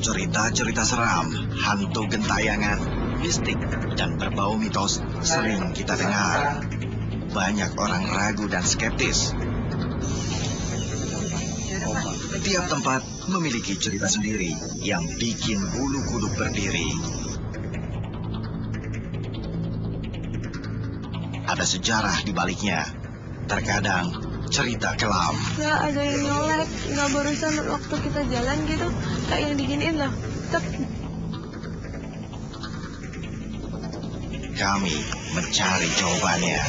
Cerita-cerita seram, hantu gentayangan, mistik, dan berbau mitos sering kita dengar. Banyak orang ragu dan skeptis. Tiap tempat memiliki cerita sendiri yang bikin bulu kuduk berdiri. Ada sejarah di baliknya. Terkadang cerita kelam. Nggak ada yang nyolek, nggak barusan waktu kita jalan gitu, kayak yang diginiin lah. Kami mencari jawabannya.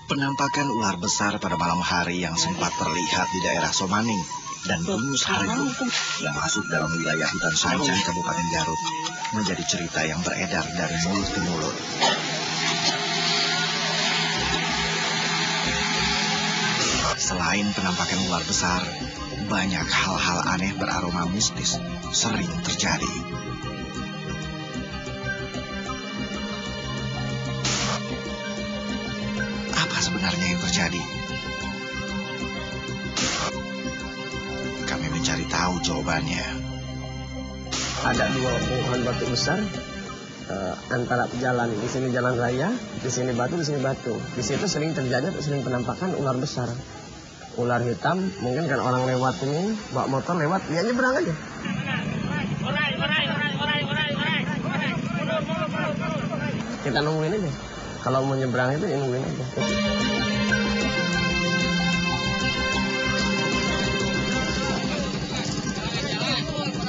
Penampakan ular besar pada malam hari yang sempat terlihat di daerah Somaning dan Gunung Haragung yang masuk dalam wilayah hutan Sancang Kabupaten Garut menjadi cerita yang beredar dari mulut ke mulut. Selain penampakan ular besar, banyak hal-hal aneh beraroma mistis sering terjadi. Apa sebenarnya yang terjadi? Kami mencari tahu jawabannya. Ada dua pohon batu besar antara jalan, di sini jalan raya, di sini batu, di sini batu. Di situ sering terjadi, sering penampakan ular besar. Ular hitam, mungkin kan orang lewat ini, bawa motor lewat, dia nyebrang aja. Kita nungguin aja. Kalau mau nyebrang itu ya nungguin aja.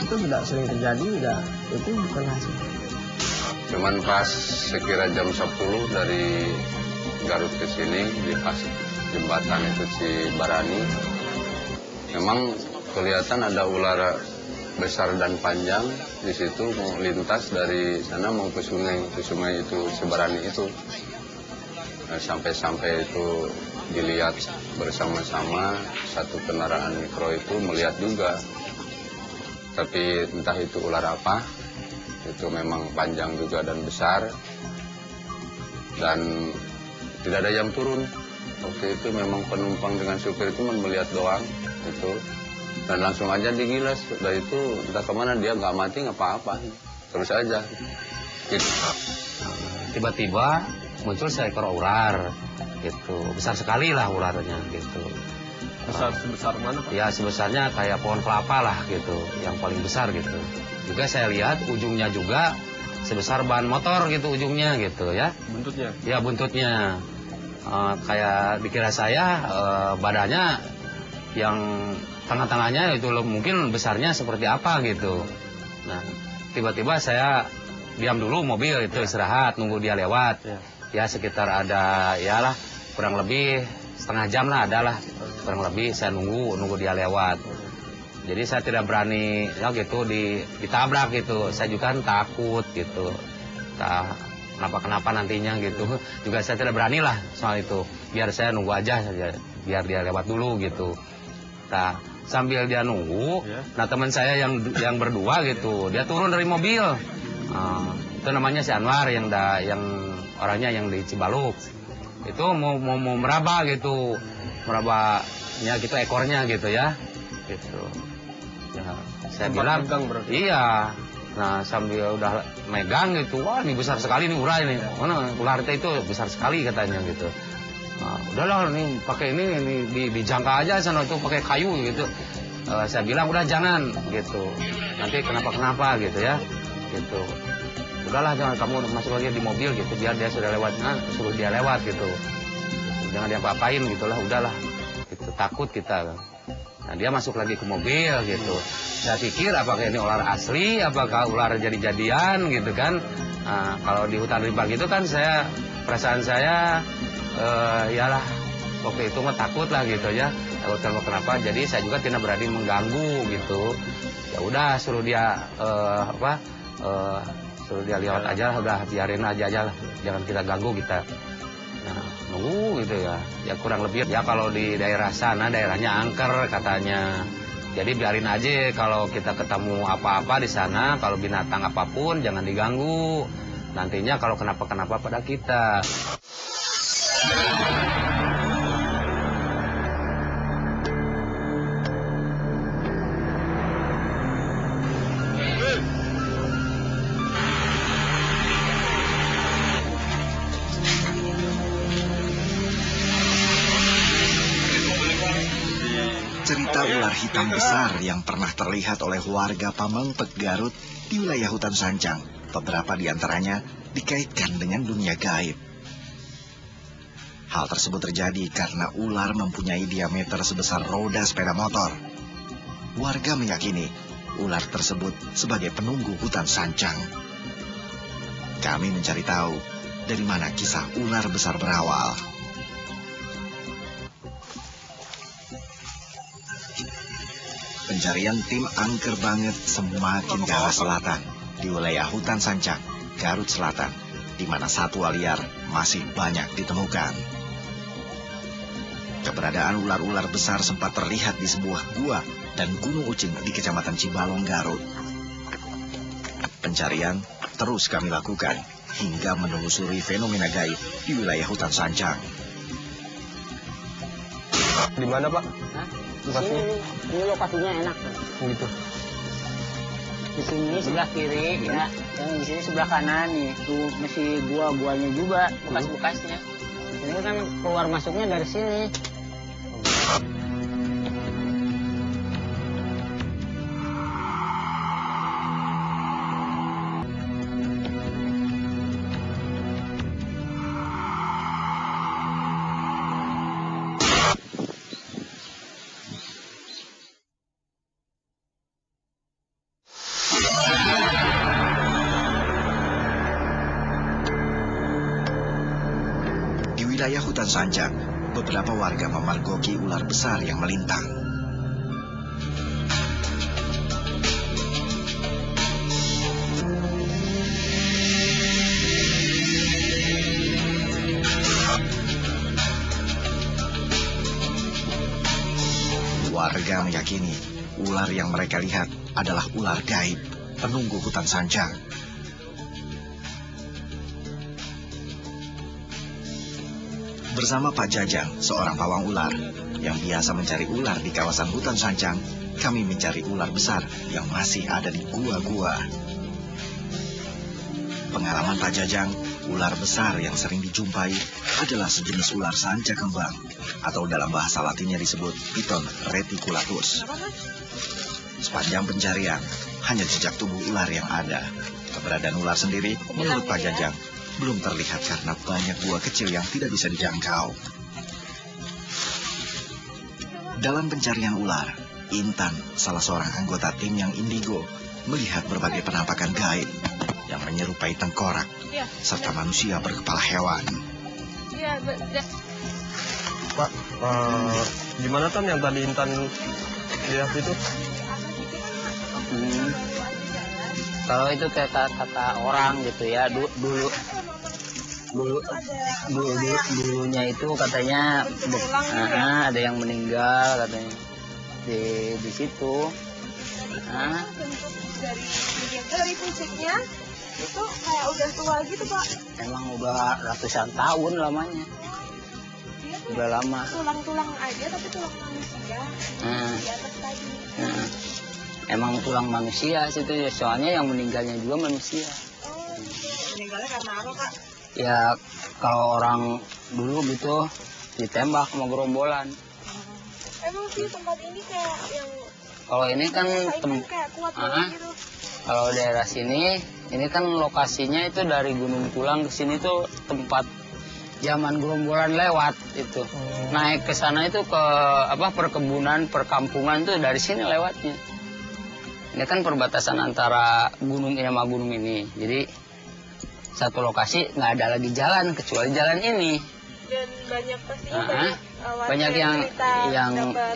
Itu sudah sering terjadi, itu bukan hasil. Cuman pas sekira jam 10 dari Garut ke sini di pas jembatan itu Cibarani, memang kelihatan ada ular besar dan panjang di situ mau lintas dari sana mau ke sungai itu Cibarani itu. Nah, sampai itu dilihat bersama-sama, satu kendaraan mikro itu melihat juga. Tapi entah itu ular apa, itu memang panjang juga dan besar. Dan tidak ada yang turun. Waktu itu memang penumpang dengan supir itu melihat doang itu. Dan langsung aja digilas. Dari itu entah kemana dia nggak mati nggak apa-apa. Terus aja. Gitu. Tiba-tiba muncul seekor ular. Gitu. Besar sekali lah ularnya gitu. Sebesar mana, Pak? Ya sebesarnya kayak pohon kelapa lah gitu. Yang paling besar gitu. Juga saya lihat ujungnya juga sebesar ban motor gitu ujungnya gitu ya. Buntutnya? Ya buntutnya. Kayak dikira saya badannya yang tengah-tengahnya itu mungkin besarnya seperti apa gitu. Nah tiba-tiba saya diam dulu mobil itu istirahat nunggu dia lewat. Ya sekitar ada ya lah kurang lebih setengah jam lah adalah kurang lebih saya nunggu dia lewat. Jadi saya tidak berani ya gitu ditabrak gitu. Saya juga kan takut gitu. Kenapa nantinya gitu. Juga saya tidak berani lah soal itu. Biar saya nunggu aja saja. Biar dia lewat dulu gitu. Nah, sambil dia nunggu, nah teman saya yang berdua gitu, dia turun dari mobil. Itu namanya si Anwar yang orangnya yang di Cibaluk. Itu mau meraba gitu. Merabanya gitu ekornya gitu ya. Gitu. Ya, saya bilang iya. Nah sambil udah megang gitu, wah ini besar sekali nih ular ini. Mana ular itu besar sekali katanya gitu. Nah, udahlah nih pakai ini dijangka aja sana itu pakai kayu gitu. Saya bilang udah jangan gitu. Nanti kenapa gitu ya. Gitu. Udahlah jangan kamu masuk lagi di mobil gitu biar dia sudah lewat. Nah, suruh dia lewat gitu. Jangan dia apa-apain gitulah, udahlah. Gitu takut kita. Nah dia masuk lagi ke mobil gitu. Saya pikir apakah ini ular asli, apakah ular jadi-jadian gitu kan. Nah, kalau di hutan rimba gitu kan perasaan saya, yalah waktu itu mah takut lah gitu ya. takut kenapa. Jadi saya juga tidak berani mengganggu gitu. Ya udah suruh dia suruh dia lewat aja, udah biarin aja lah, jangan kita ganggu kita. Nah, nunggu gitu ya. Ya kurang lebih ya kalau di daerah sana daerahnya angker katanya. Jadi biarin aja kalau kita ketemu apa-apa di sana, kalau binatang apapun jangan diganggu. Nantinya kalau kenapa-kenapa pada kita. Cerita ular hitam besar yang pernah terlihat oleh warga Pamengpek, Garut di wilayah hutan Sancang. Beberapa di antaranya dikaitkan dengan dunia gaib. Hal tersebut terjadi karena ular mempunyai diameter sebesar roda sepeda motor. Warga meyakini ular tersebut sebagai penunggu hutan Sancang. Kami mencari tahu dari mana kisah ular besar berawal. Pencarian tim angker banget semakin ke arah selatan di wilayah hutan Sancang, Garut Selatan, di mana satwa liar masih banyak ditemukan. Keberadaan ular-ular besar sempat terlihat di sebuah gua dan gunung Ucing di Kecamatan Cibalong, Garut. Pencarian terus kami lakukan hingga menelusuri fenomena gaib di wilayah hutan Sancang. Di mana, Pak? Di sini, ini lokasinya enak. Gitu. Di sini sebelah kiri ya, yang di sini sebelah kanan nih, tuh masih gua-guanya juga, bekas-bekasnya. Ini kan keluar masuknya dari sini. Di wilayah hutan Sancang, beberapa warga memergoki ular besar yang melintang. Warga meyakini ular yang mereka lihat adalah ular gaib, penunggu hutan Sancang. Bersama Pak Jajang, seorang pawang ular yang biasa mencari ular di kawasan hutan Sancang, kami mencari ular besar yang masih ada di gua-gua. Pengalaman Pak Jajang, ular besar yang sering dijumpai adalah sejenis ular sanca kembang, atau dalam bahasa latinnya disebut Piton reticulatus. Sepanjang pencarian, hanya jejak tubuh ular yang ada. Keberadaan ular sendiri, menurut Pak Jajang, belum terlihat karena banyak gua kecil yang tidak bisa dijangkau. Dalam pencarian ular, Intan, salah seorang anggota tim yang indigo, melihat berbagai penampakan gaib yang menyerupai tengkorak, serta manusia berkepala hewan. Pak, gimana kan yang tadi Intan lihat itu? Kalau itu kata orang gitu ya, dulunya itu katanya ada yang meninggal katanya di situ. Dari fisiknya itu kayak udah tua gitu, Pak. Emang udah ratusan tahun lamanya. Dia tuh Udah lama. tulang-tulang aja tapi tulang manusia. Di atas tadi. Emang tulang manusia situ ya, soalnya yang meninggalnya juga manusia. Meninggalnya karena apa, Pak? Ya kalau orang dulu gitu ditembak sama gerombolan. Emang sih tempat ini kayak yang Kalau ini kan kayak kuat banget gitu. kalau daerah sini, ini kan lokasinya itu dari Gunung Tulang ke sini tuh tempat zaman gerombolan lewat itu. Naik ke sana itu ke perkebunan, perkampungan tuh dari sini lewatnya. Ini kan perbatasan antara gunung ini sama gunung ini. Jadi satu lokasi nggak ada lagi jalan kecuali jalan ini. Dan banyak pastinya banyak banyak yang dapat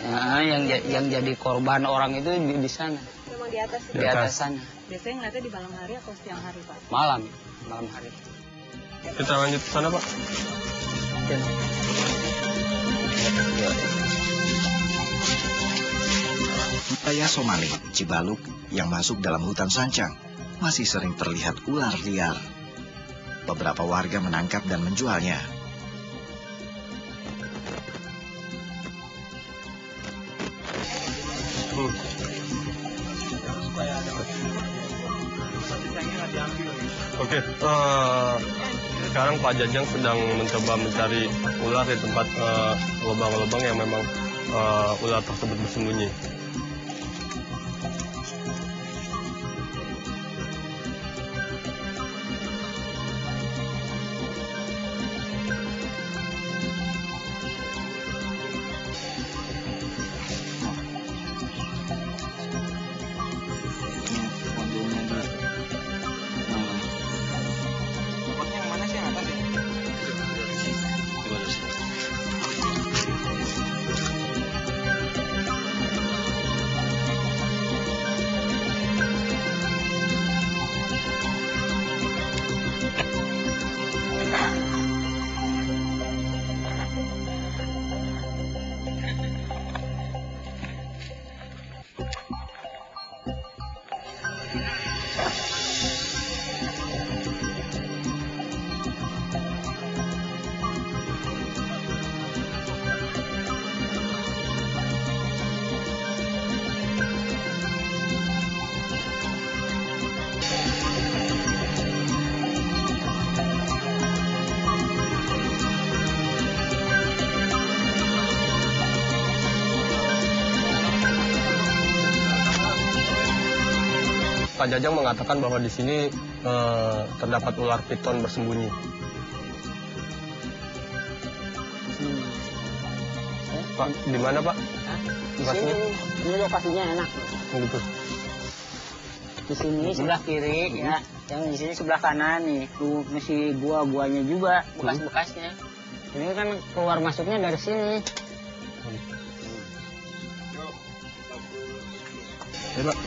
yang jadi korban orang itu di sana, memang di atas. di atas sana. Biasanya ngeliatnya di malam hari atau siang hari, Pak? Malam hari. Kita lanjut ke sana, Pak. Wilayah Somaling, Cibaluk, yang masuk dalam hutan Sancang, masih sering terlihat ular liar. Beberapa warga menangkap dan menjualnya. Oke, sekarang Pak Jajang sedang mencoba mencari ular di tempat lubang-lubang yang memang ular tersebut bersembunyi. Pak Jajang mengatakan bahwa di sini terdapat ular piton bersembunyi. Pak, di mana Pak? Di sini, ini lokasinya enak. Gitu. Di sini sebelah kiri ya, yang di sini sebelah kanan nih, tuh masih buah-buahnya juga, bekas-bekasnya. Ini kan keluar masuknya dari sini. Ya, Pak.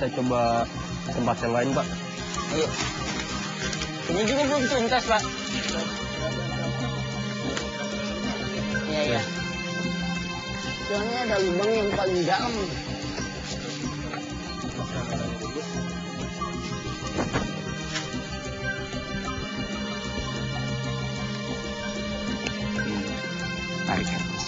Kita coba tempat yang lain, Pak. Ayo. Ini juga belum tuntas, Pak. Iya, iya. Soalnya ada lubang yang paling dalam. Tarik ke atas.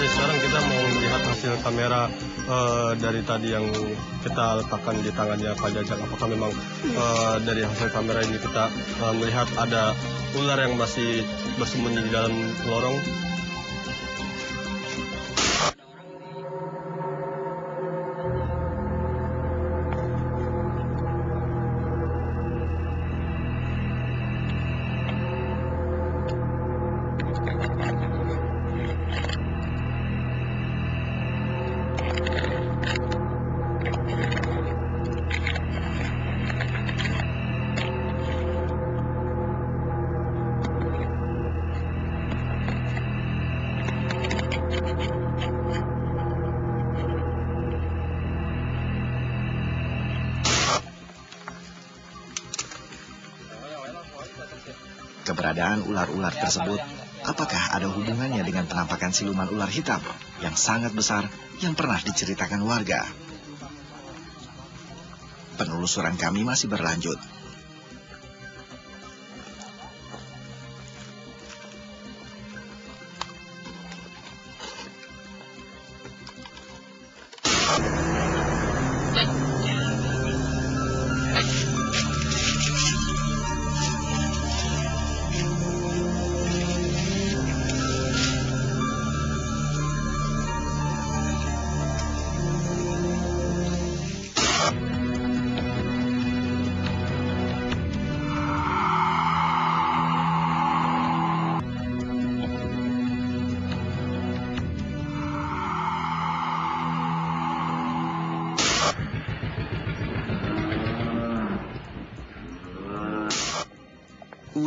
Oke, sekarang kita mau melihat hasil kamera dari tadi yang kita letakkan di tangannya Pak Jajang. Apakah memang dari hasil kamera ini kita melihat ada ular yang masih bersembunyi di dalam lorong? Keberadaan ular-ular tersebut, apakah ada hubungannya dengan penampakan siluman ular hitam yang sangat besar yang pernah diceritakan warga? Penelusuran kami masih berlanjut.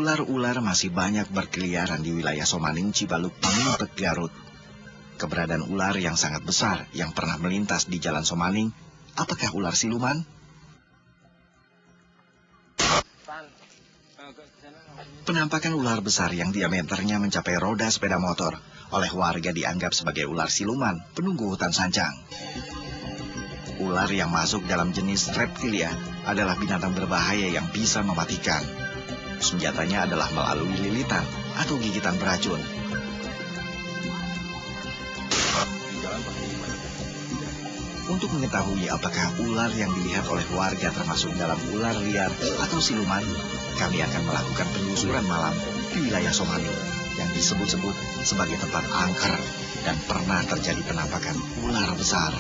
Ular-ular masih banyak berkeliaran di wilayah Somaning, Cibaluk, Pamimpek, Garut. Keberadaan ular yang sangat besar yang pernah melintas di Jalan Somaning, apakah ular siluman? Penampakan ular besar yang diameternya mencapai roda sepeda motor oleh warga dianggap sebagai ular siluman penunggu hutan sanjang. Ular yang masuk dalam jenis reptilia adalah binatang berbahaya yang bisa mematikan. Senjatanya adalah melalui lilitan atau gigitan beracun. Untuk mengetahui apakah ular yang dilihat oleh warga termasuk dalam ular liar atau siluman, kami akan melakukan penelusuran malam di wilayah Somaning yang disebut-sebut sebagai tempat angker dan pernah terjadi penampakan ular besar.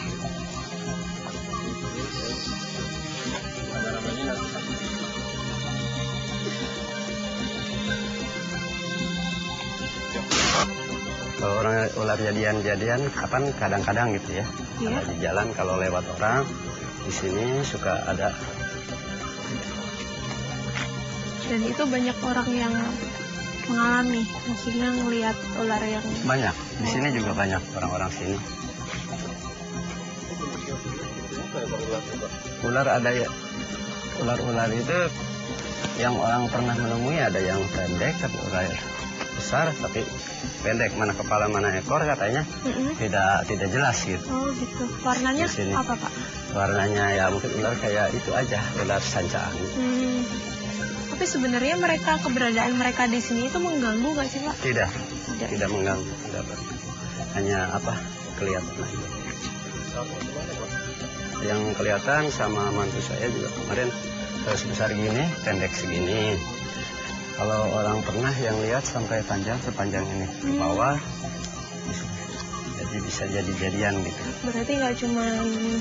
Kalau orang ular jadian kapan kadang-kadang gitu ya. Iya. Kalau di jalan kalau lewat orang di sini suka ada. Dan itu banyak orang yang mengalami, maksudnya ngelihat ular yang Banyak. Di sini juga banyak orang-orang sini. Ular ada ya. Ular-ular itu yang orang pernah menemui ada yang pendek tapi ular besar tapi pendek, mana kepala mana ekor katanya tidak jelas gitu. Oh gitu. Warnanya Di sini. apa Pak? Warnanya ya mungkin ular kayak itu aja, ular sancaan. Tapi sebenarnya keberadaan mereka di sini itu mengganggu nggak sih Pak? Tidak mengganggu, hanya kelihatan aja. Yang kelihatan sama mantu saya juga kemarin sebesar gini, pendek segini. Kalau orang pernah yang lihat sampai sepanjang ini ke bawah, jadi bisa jadi-jadian gitu. Berarti nggak cuma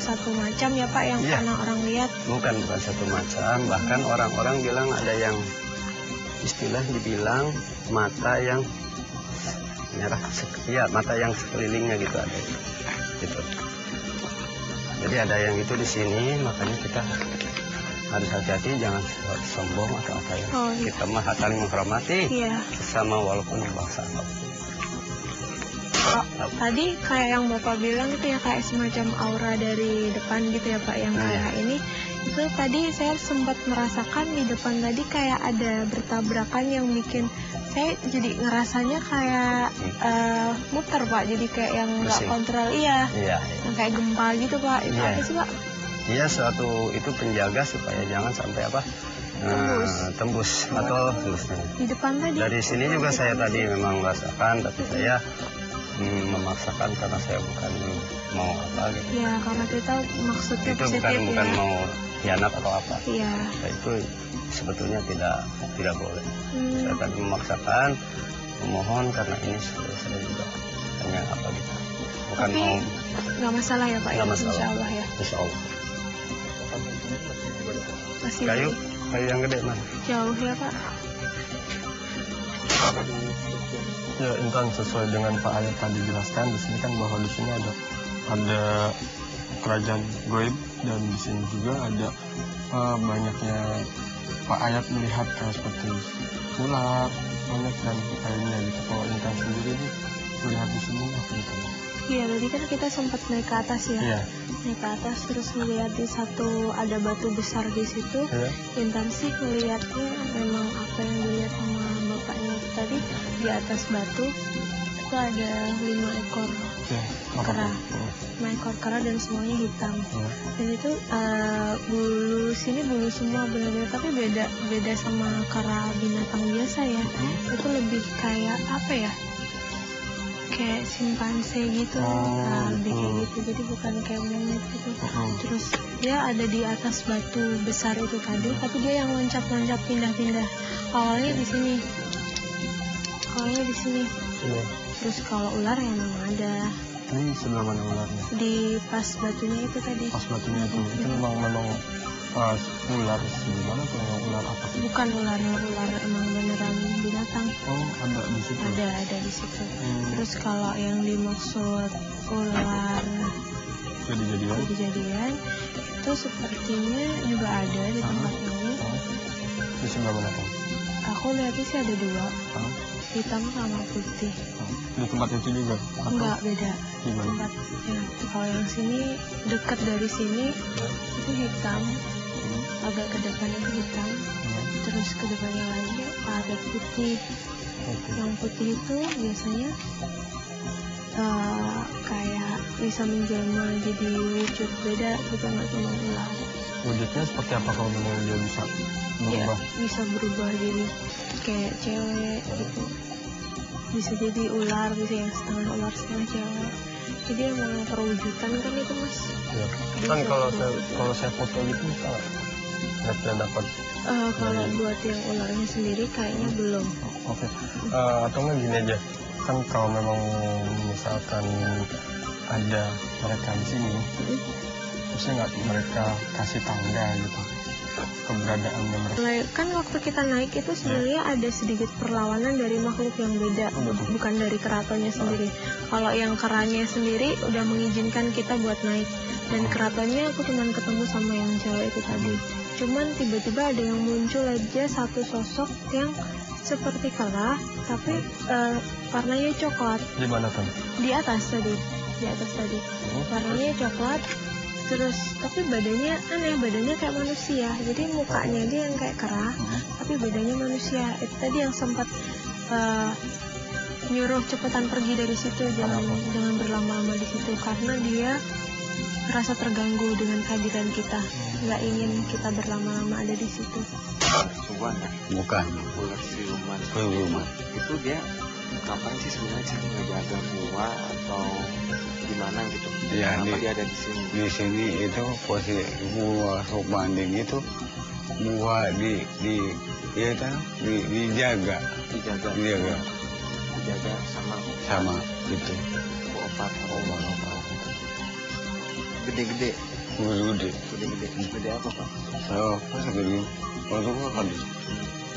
satu macam ya Pak yang pernah orang lihat? Bukan satu macam, bahkan orang-orang bilang ada yang dibilang mata yang merah, mata yang sekelilingnya gitu ada. Gitu. Jadi ada yang itu di sini, makanya kita harus hati-hati, jangan sombong atau apa ya. Gitu. Kita mah saling menghormati sesama walaupun bangsa. Tadi kayak yang Bapak bilang itu ya kayak semacam aura dari depan gitu ya Pak yang kayak ini. Itu tadi saya sempat merasakan di depan tadi kayak ada bertabrakan yang bikin saya jadi ngerasanya kayak muter Pak. Jadi kayak yang nggak kontrol. Iya. Yang kayak gempa gitu Pak. Itu apa sih Pak? Iya, suatu itu penjaga supaya jangan sampai tembus atau di depan tadi. Dari sini juga saya tadi memang merasakan, tapi saya memaksakan karena saya bukan mau apa gitu. Iya, karena kita maksudnya itu positif bukan mau hianat atau apa. Iya. Nah, itu sebetulnya tidak boleh. Saya tadi memaksakan, memohon karena ini saya juga hanya gitu. Bukan tapi mau. Nggak masalah ya Pak ya. Insya Allah ya. Insya Allah. Masih Kayu yang gede mas. Jauh ya Pak. Ya Intan, sesuai dengan Pak Ayat tadi jelaskan di sini kan bahwa di sini ada kerajaan goib dan di sini juga ada banyaknya Pak Ayat melihat seperti ular banyak dan lainnya gitu. Kalau Intan sendiri nih melihat di sini apa itu? Iya, tadi kan kita sempat naik ke atas ya. Iya. Naik ke atas terus melihat di ada batu besar di situ. Iya. Intan sih melihatnya memang apa yang dilihat sama bapaknya tadi di atas batu itu ada 5 ekor kera. 5 ekor kera dan semuanya hitam. Dan itu bulu semua benar-benar, tapi beda sama kera binatang biasa ya. Itu lebih kayak apa ya? Kayak simpanse gitu, lebih kayak gitu, jadi bukan kayak monyet gitu. Terus dia ada di atas batu besar itu tadi, tapi dia yang loncat-loncat pindah-pindah. Awalnya di sini. Terus kalau ular ya memang ada. Ini sebelah mana ularnya? Di pas batunya itu tadi. Pas batunya itu memang ular gimana atau ular apa? Bukan ular emang beneran binatang. Oh, ada di situ. Ada di situ. Terus kalau yang dimaksud ular jadi-jadian itu sepertinya juga ada di tempat ini. Di sebelah mana kan? Aku lihatnya sih ada 2, hitam sama putih. Di tempat itu juga? Enggak, beda. Gimana? Tempatnya. Kalau yang sini dekat dari sini itu hitam, agak ke depan itu hitam, terus ke depannya lagi ada putih. Yang putih itu biasanya kayak bisa menjelma jadi wujud beda gitu, nggak cuma ular. Wujudnya seperti apa kalau memang dia bisa Ya, berubah? bisa berubah jadi kayak cewek gitu. Bisa jadi ular, bisa yang setengah ular setengah cewek. Jadi emang perwujudan kan itu, Mas. Ya. Bisa Kan kalau berubah. saya foto gitu bisa nggak dapat. Kalau buat yang ularnya sendiri kayaknya belum. Oke. Atau nggak gini aja, kan kalau memang misalkan ada mereka di sini, bisa nggak mereka kasih tanda gitu keberadaan mereka? Kan waktu kita naik itu sebenarnya ada sedikit perlawanan dari makhluk yang beda, bukan dari keratonnya sendiri. Kalau yang keranya sendiri udah mengizinkan kita buat naik, dan keratonnya aku cuman ketemu sama yang cewek itu tadi. Cuman tiba-tiba ada yang muncul aja satu sosok yang seperti kera, tapi warnanya coklat. Di mana kan? Di atas tadi. Warnanya coklat. Terus tapi badannya aneh, badannya kayak manusia. Jadi mukanya dia yang kayak kera, tapi badannya manusia. Itu tadi yang sempat nyuruh cepetan pergi dari situ, jangan berlama-lama di situ, karena dia merasa terganggu dengan kehadiran kita, nggak ingin kita berlama-lama ada di situ. Subuhan ya? Bukan. Ular siluman. Siluman. Itu dia kapan sih sebenarnya sih ngejaga gua atau gimana gitu? Ya, Kenapa dia ada di sini? Di sini itu posisi gua sok banding itu gua dijaga sama itu obat gede apa Pak? segede waktu gua kan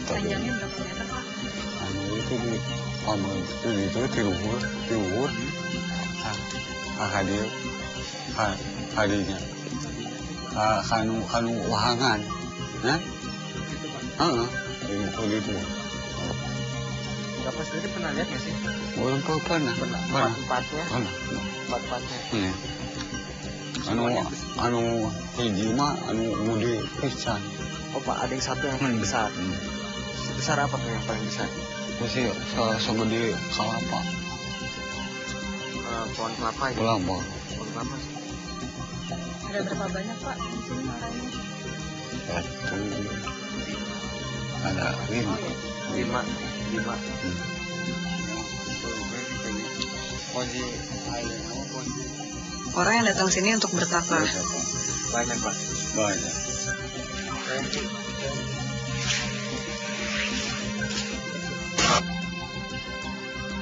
Panjangnya berapa meter, Pak? itu di paman itu tiruhur hadinya kanu wahangan nah itu Bapak sendiri pernah lihat nggak sih? belum pernah Empat-empatnya? pernah Empat-empatnya. iya anu hiji mah anu gede pisan. Oh Pak, ada yang satu yang paling besar. Besar apa tuh yang paling besar? Masih segede kelapa. Pohon kelapa ya? Kelapa. Pohon kelapa sih. Ada berapa banyak, Pak, di sini orangnya? Satu. Ada 5. 5. Orang yang datang sini untuk bertapa. Banyak Pak. Banyak.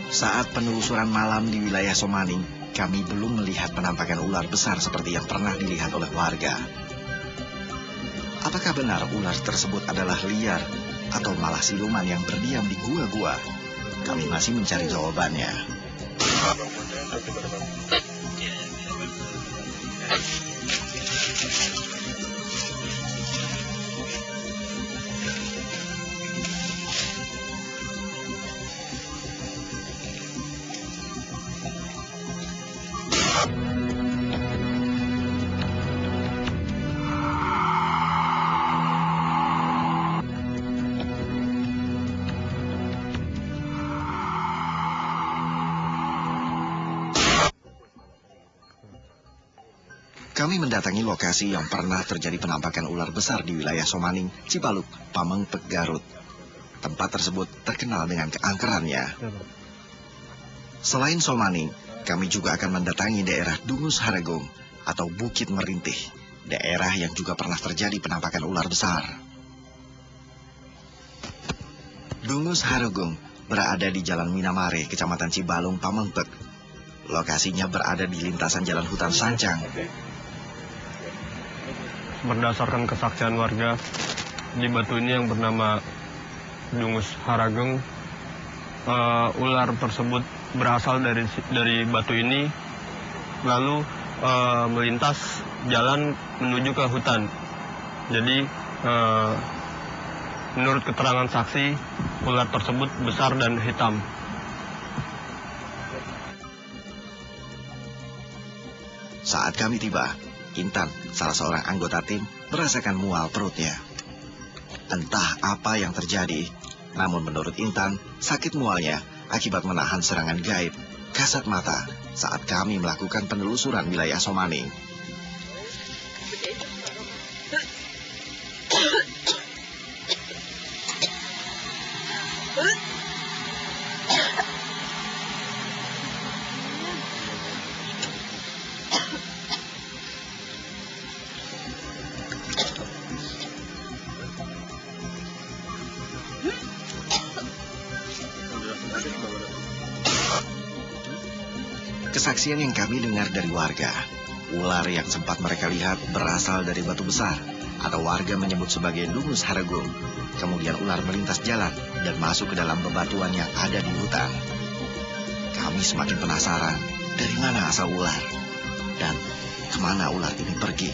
Saat penelusuran malam di wilayah Somaning, kami belum melihat penampakan ular besar seperti yang pernah dilihat oleh warga. Apakah benar ular tersebut adalah liar atau malah siluman yang berdiam di gua-gua? Kami masih mencari jawabannya. Kami mendatangi lokasi yang pernah terjadi penampakan ular besar di wilayah Somaning, Cipaluk, Pamengpek, Garut. Tempat tersebut terkenal dengan keangkerannya. Selain Somaning, kami juga akan mendatangi daerah Dungus Haregung atau Bukit Merintih, daerah yang juga pernah terjadi penampakan ular besar. Dungus Haregung berada di Jalan Minamare, Kecamatan Cibalung, Pamengpek. Lokasinya berada di lintasan jalan hutan Sancang. Berdasarkan kesaksian warga, di batu ini yang bernama Dungus Haregung, ular tersebut berasal dari batu ini, lalu melintas jalan menuju ke hutan. Jadi Menurut keterangan saksi, ular tersebut besar dan hitam. Saat kami tiba, Intan, salah seorang anggota tim, merasakan mual perutnya. Entah apa yang terjadi, namun menurut Intan, sakit mualnya akibat menahan serangan gaib kasat mata saat kami melakukan penelusuran wilayah Somaning. Kesaksian yang kami dengar dari warga, ular yang sempat mereka lihat berasal dari batu besar, atau warga menyebut sebagai Lungus Haragung. Kemudian ular melintas jalan dan masuk ke dalam bebatuan yang ada di hutan. Kami semakin penasaran dari mana asal ular dan kemana ular ini pergi.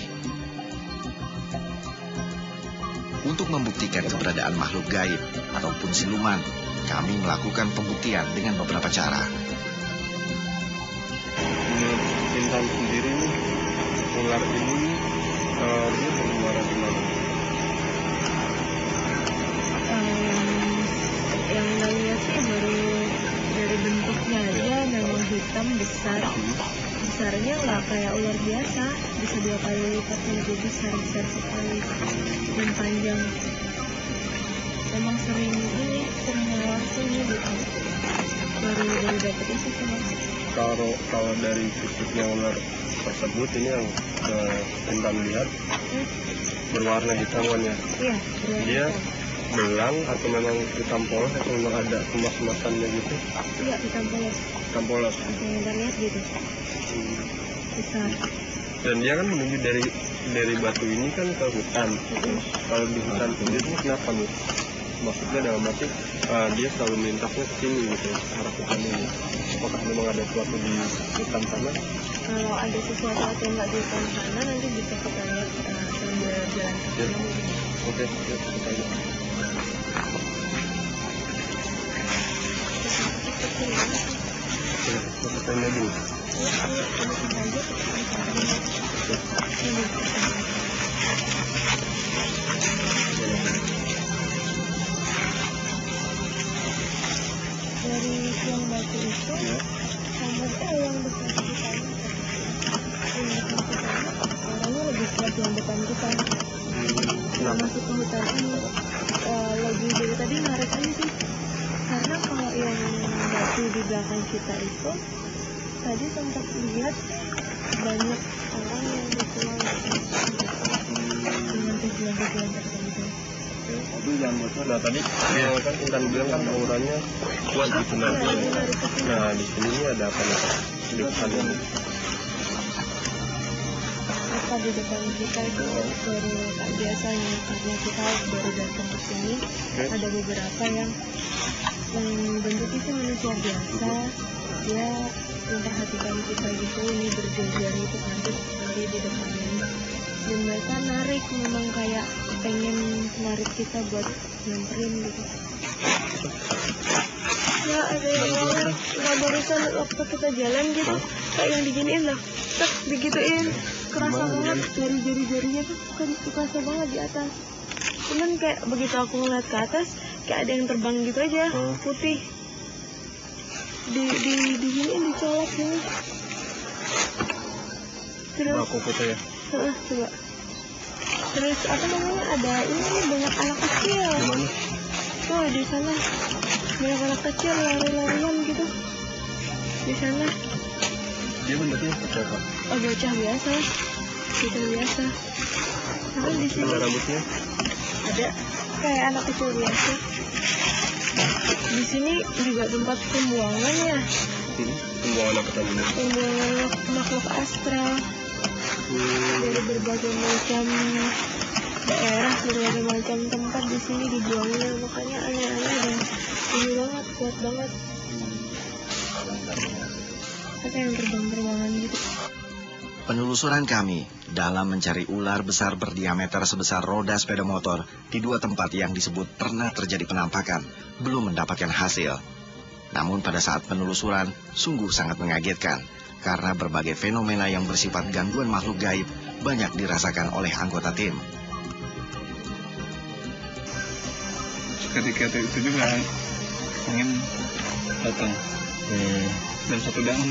Untuk membuktikan keberadaan makhluk gaib ataupun siluman, kami melakukan pembuktian dengan beberapa cara. Intan sendiri nih, ular ini dia bermuara di mana? Yang lainnya sih baru dari bentuknya aja memang hitam besar. Besarnya nggak kayak ular biasa, bisa 2 kali lipat lebih besar sekali dan panjang. Emang sering lewat sini gitu. Baru dapet itu sih Mas. Kalau dari fisiknya ular tersebut ini yang Intan lihat berwarna hitam kan ya? Iya. Dia belang atau memang hitam polos atau memang ada emas-emasannya gitu? Iya, hitam polos. Hitam polos. Kita lihat gitu. Besar. Dan dia kan menuju dari batu ini kan ke hutan. Kalau di hutan sendiri kenapa nih? Maksudnya dalam arti dia selalu melintasnya ke sini gitu, arah hutan ini. Apakah memang ada sesuatu di hutan sana? Kalau ada sesuatu atau nggak di hutan sana nanti bisa kita lihat sambil jalan ke sana. Oke, kita lihat. Kita tanya dulu. Dari yang batu itu sama yang depan kita orangnya lebih kuat yang depan kita. Masuk ke hutan ini lagi dari tadi narik aja sih, karena kalau yang batu di belakang kita itu tadi sempat lihat banyak orang yang berpulang dengan tujuan-tujuan tertentu. Itu jangan bocor. Nah tadi kan Intan bilang kan auranya kuat gitu nanti. Nah di sini ini ada apa nih? Di depan ini. Apa di depan kita itu baru tak biasanya karena kita baru datang ke sini. Ada beberapa yang bentuknya sih manusia biasa. Dia memperhatikan kita gitu, ini berjajar gitu nanti di depan ini. Dan mereka narik, memang kayak pengen narik kita buat nyamperin gitu. Ya ada yang ngomong, nggak barusan waktu kita jalan gitu, kayak yang diginiin lah, tak digituin, kerasa banget dari jari-jarinya tuh kan kerasa banget di atas. Cuman kayak begitu aku ngeliat ke atas, kayak ada yang terbang gitu aja, putih. Diginiin, dicolok gini. Terus Aku foto ya. coba. Terus apa namanya, ada ini banyak anak kecil. Gimana? Tuh di sana banyak anak kecil lari-larian gitu di sana. Dia bentuknya seperti apa? Oh bocah biasa. Tapi di sini Ada rambutnya? ada kayak anak kecil biasa. Di sini juga tempat pembuangan ya. Pembuangan apa tadi? Pembuangan makhluk astral. Dari berbagai macam daerah, berbagai macam tempat di sini dibuangnya, makanya aneh-aneh dan ini banget, kuat banget. Kayak yang terbang-terbangan gitu. Penelusuran kami dalam mencari ular besar berdiameter sebesar roda sepeda motor di 2 tempat yang disebut pernah terjadi penampakan belum mendapatkan hasil. Namun pada saat penelusuran sungguh sangat mengagetkan karena berbagai fenomena yang bersifat gangguan makhluk gaib banyak dirasakan oleh anggota tim. Ketika itu juga angin datang dan satu daun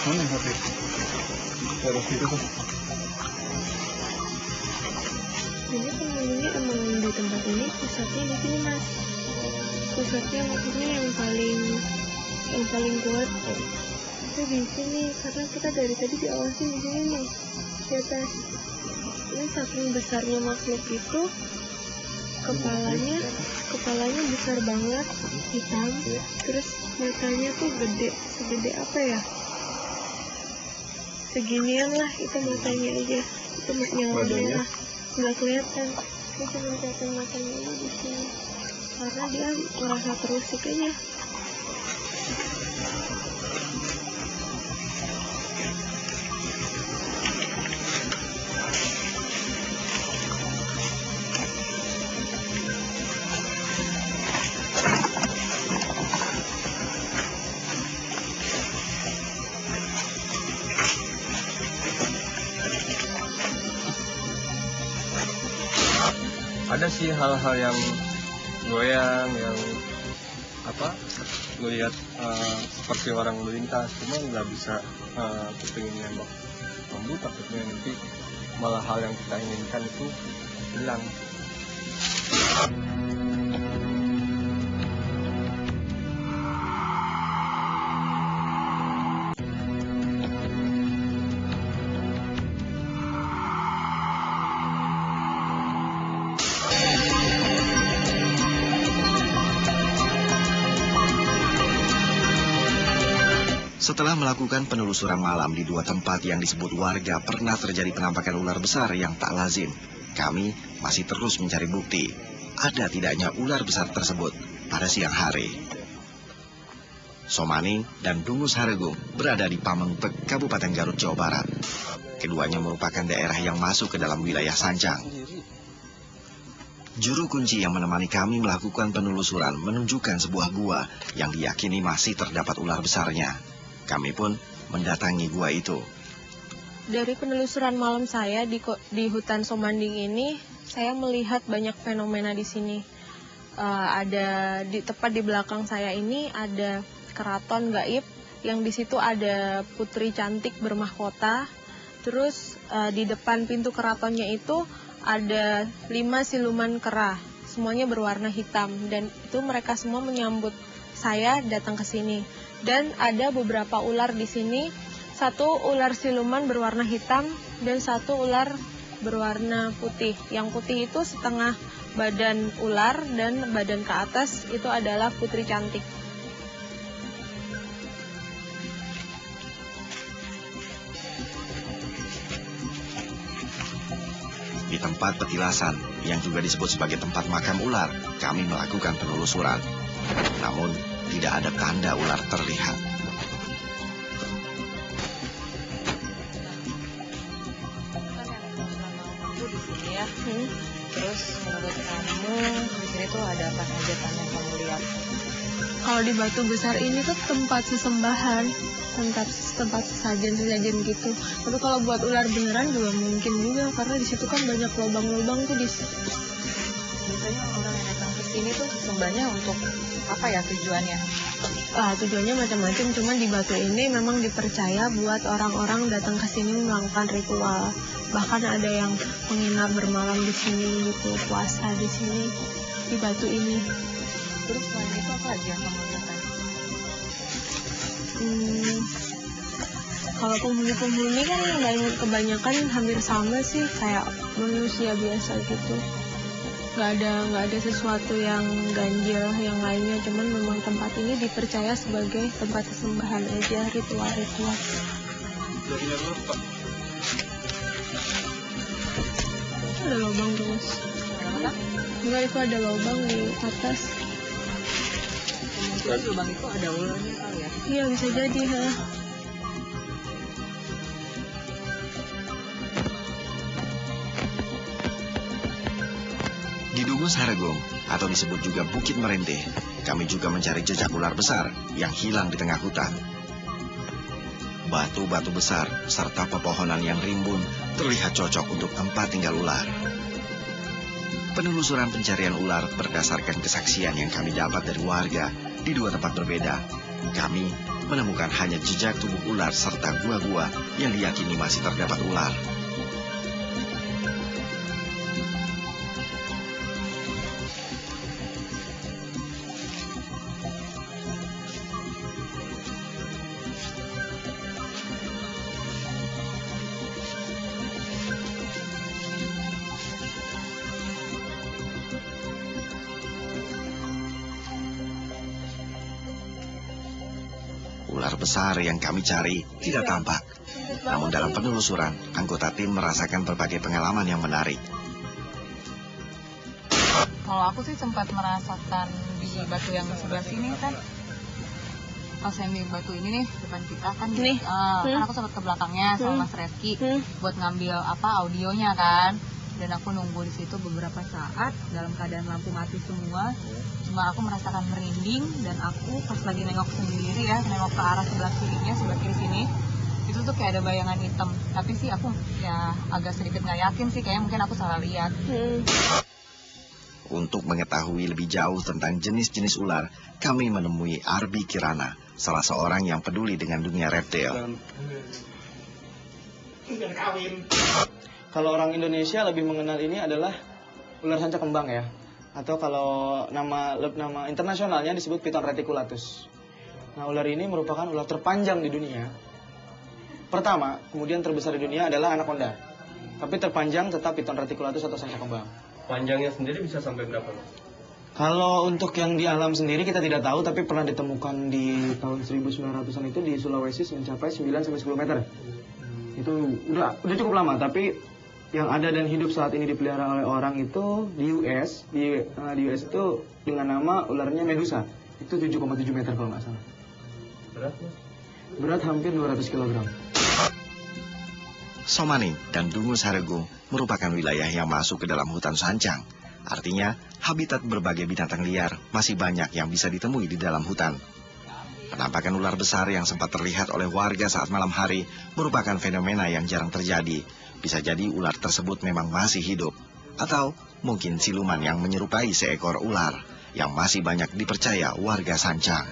mana hati terus itu tuh. Jadi penghulunya emang di tempat ini pusatnya di sini mas. Pusatnya maksudnya yang paling kuat itu di sini karena kita dari tadi diawasin di sini nih di atas. Ini saking besarnya makhluk itu, kepalanya besar banget, hitam, terus matanya tuh segede apa ya? Seginian lah itu matanya aja, itu nyawanya lah, nggak kelihatan. Ini cuma kelihatan matanya aja di sini, karena dia merasa terusik aja. Ada sih hal-hal yang goyang, yang melihat seperti orang melintas, cuma nggak bisa kepingin nembak bambu, takutnya nanti malah hal yang kita inginkan itu hilang. Setelah melakukan penelusuran malam di 2 tempat yang disebut warga pernah terjadi penampakan ular besar yang tak lazim, kami masih terus mencari bukti ada tidaknya ular besar tersebut pada siang hari. Somaning dan Dungus Haregung berada di Pamengpek, Kabupaten Garut, Jawa Barat. Keduanya merupakan daerah yang masuk ke dalam wilayah Sanjang. Juru kunci yang menemani kami melakukan penelusuran menunjukkan sebuah gua yang diyakini masih terdapat ular besarnya. Kami pun mendatangi gua itu. Dari penelusuran malam saya di hutan Somanding ini, saya melihat banyak fenomena di sini. Ada tepat di belakang saya ini ada keraton gaib, yang di situ ada putri cantik bermahkota. Terus di depan pintu keratonnya itu ada 5 siluman kera, semuanya berwarna hitam, dan itu mereka semua menyambut saya datang ke sini. Dan ada beberapa ular di sini, 1 ular siluman berwarna hitam dan 1 ular berwarna putih. Yang putih itu setengah badan ular dan badan ke atas itu adalah putri cantik. Di tempat petilasan, yang juga disebut sebagai tempat makam ular, kami melakukan penelusuran. Namun, tidak ada tanda ular terlihat. Di sini ya. Terus menurut kamu di sini tuh ada apa saja yang kamu lihat? Kalau di Batu Besar ini tuh tempat sesembahan, tempat sesajen gitu. Tapi kalau buat ular beneran juga mungkin juga, karena di situ kan banyak lubang-lubang tuh di. Biasanya orang yang datang ke sini tuh sembahnya untuk apa ya tujuannya? Tujuannya macam-macam, cuman di Batu ini memang dipercaya buat orang-orang datang ke sini melakukan ritual. Bahkan ada yang menginap bermalam di sini gitu, puasa di sini di Batu ini. Terus selain itu apa aja yang kamu lihat? Kalau penghuni ini kan kebanyakan hampir sama sih, kayak manusia biasa gitu. Nggak ada sesuatu yang ganjil yang lainnya, cuman memang tempat ini dipercaya sebagai tempat sesembahan aja, ritual-ritual. Ada lubang terus. Enggak, itu ada lubang di atas. Terus lubang itu ada ularnya kali ya? Iya, bisa jadi. Di Dungus Haregung, atau disebut juga Bukit Merenteh, kami juga mencari jejak ular besar yang hilang di tengah hutan. Batu-batu besar serta pepohonan yang rimbun terlihat cocok untuk tempat tinggal ular. Penelusuran pencarian ular berdasarkan kesaksian yang kami dapat dari warga di dua tempat berbeda. Kami menemukan hanya jejak tubuh ular serta gua-gua yang diyakini masih terdapat ular. Ular besar yang kami cari tidak tampak. Namun dalam penelusuran, anggota tim merasakan berbagai pengalaman yang menarik. Kalau aku sih sempat merasakan di batu yang sebelah sini kan, pas yang di batu ini nih depan kita kan, kan aku sempat ke belakangnya sama Mas Reski buat ngambil audionya kan, dan aku nunggu di situ beberapa saat dalam keadaan lampu mati semua. Cuma aku merasakan merinding, dan aku pas lagi nengok sendiri ya, nengok ke arah sebelah kirinya, sebelah kiri sini, itu tuh kayak ada bayangan hitam. Tapi sih aku ya agak sedikit nggak yakin sih, kayaknya mungkin aku salah lihat. Untuk mengetahui lebih jauh tentang jenis-jenis ular, kami menemui Arbi Kirana, salah seorang yang peduli dengan dunia reptil. Kalau orang Indonesia lebih mengenal ini adalah ular sanca kembang ya. Atau kalau nama internasionalnya disebut Piton reticulatus. Nah, ular ini merupakan ular terpanjang di dunia. Pertama, kemudian terbesar di dunia adalah anaconda. Tapi terpanjang tetap Piton reticulatus atau sanca kembang. Panjangnya sendiri bisa sampai berapa? Kalau untuk yang di alam sendiri kita tidak tahu, tapi pernah ditemukan di tahun 1900-an itu di Sulawesi mencapai 9-10 meter. Itu udah cukup lama, tapi yang ada dan hidup saat ini dipelihara oleh orang itu di US, di US itu dengan nama ularnya Medusa. Itu 7,7 meter kalau nggak salah. Berat hampir 200 kg. Somaning dan Dungus Haregung merupakan wilayah yang masuk ke dalam hutan sancang. Artinya, habitat berbagai binatang liar masih banyak yang bisa ditemui di dalam hutan. Penampakan ular besar yang sempat terlihat oleh warga saat malam hari merupakan fenomena yang jarang terjadi. Bisa jadi ular tersebut memang masih hidup, atau mungkin siluman yang menyerupai seekor ular yang masih banyak dipercaya warga Sancang.